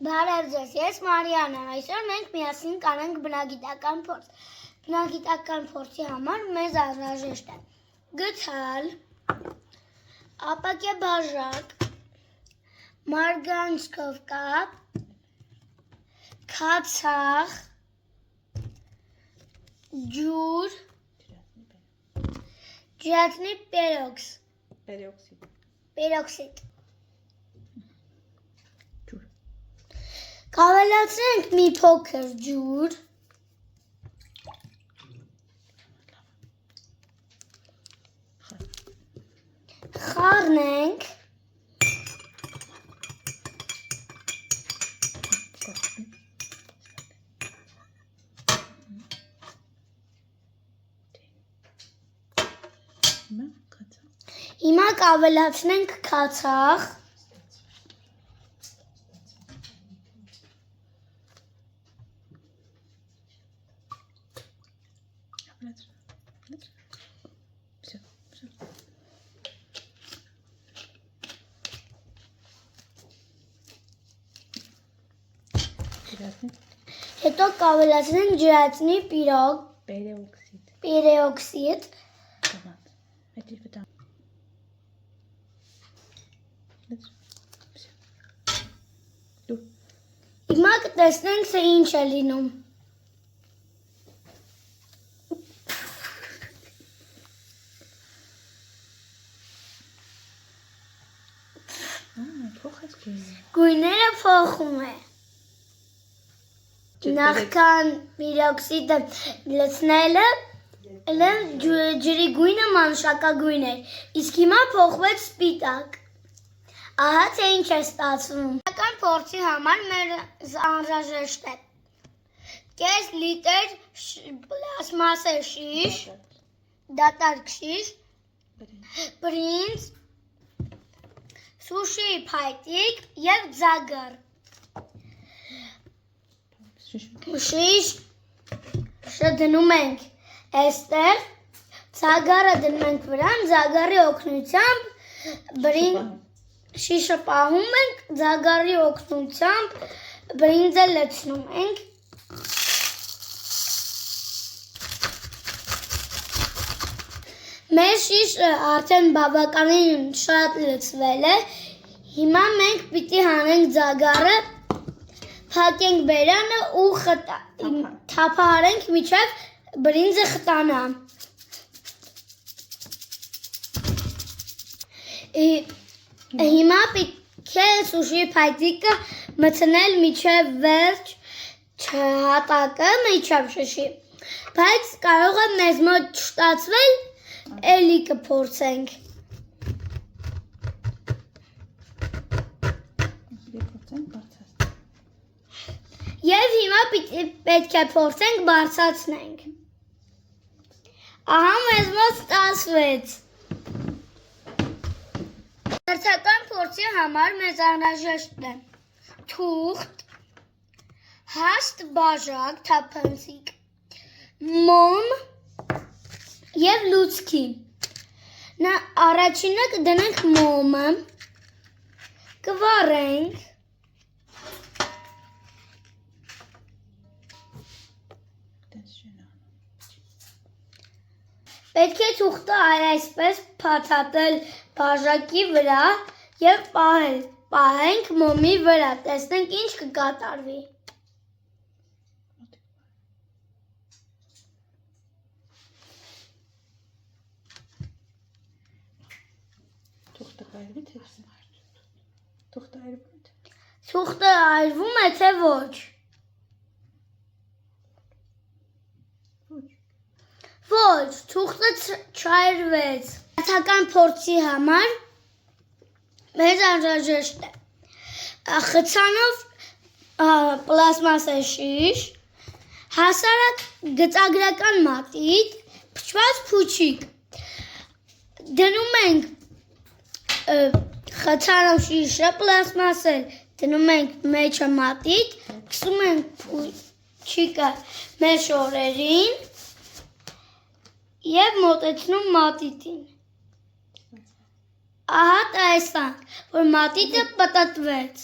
Բարև ձեզ, ես Մարիան եմ, այսօր մենք միասին կանենք բնագիտական փորձ։ Բնագիտական փորձի համար մեզ անհրաժեշտ է գդալ, ապակե բաժակ, մարգանցքով կապ, քացախ, ջուր, ջրածնի պերոքսիդ։ Կավելացնենք մի փոքր ջուր, խառնենք, հիմա կավելացնենք քացախ, հետո կավելացնենք ջրածնի պերոքսիդ, հիմա կտեսնենք թե ինչ է լինում։ Գույները փոխում է։ Նախքան պերոքսիդը լցնելը ջրի գույնը մանուշակագույն էր, իսկ հիմա փոխվեց սպիտակ։ Ահա թե ինչ է ստացվում։ Բնագիտական փորձի համար մեզ անհրաժեշտ է կես լիտր պլաստմասե շիշ, դատարկ շիշ, բրինձ, սուշի փայտիկ և ձագար։ Շիշը դնում ենք այստեղ, ձագարը դնում ենք վրան, ձագարի օգնությամբ շիշը պահում ենք, ձագարի օգնությամբ բրինձը լցնում ենք։ Մեր շիշը արդեն բավականին շատ լցվել է, հիմա մենք պիտի հանենք ձագարը, փակենք բերանը ու թափահարենք մինչև բրինձը խտանա։ Հիմա պետք է սուշի փայտիկը մտցնել մինչև վերջ հատակը, մինչև շշի, բայց կարող է մեզ մոտ չստացվել, էլի կփորձենք։ Եվ հիմա պետք է փորձենք բարձրացնենք։ Ահա մեզ մոտ ստացվեց։ Բնագիտական փորձի համար մեզ անհրաժեշտ է թուղթ, հաստ բաժակ, թափանցիկ, մոմ և լուցկի։ Առաջինը կդնենք մոմը, կվառենք, պետք է թուղթը այսպես փաթաթել բաժակի վրա և պահենք մոմի վրա, տեսնենք ինչ կկատարվի։ Թուղթը այրվում է, թե ոչ։ Ոչ, թուղթը չայրվեց։ Բնագիտական փորձի համար մեզ անհրաժեշտ է խցանով պլաստմասե շիշ, հասարակ գծագրական մատիտ, փչված փուչիկ։ Դնում ենք խցանով շիշը պլաստմասել, դնում ենք մեջը մատիտ, քսում ենք փուչիկը մեր շորերին և մոտեցնում մատիտին։ Ահա տեսանք, որ մատիտը պտտվեց։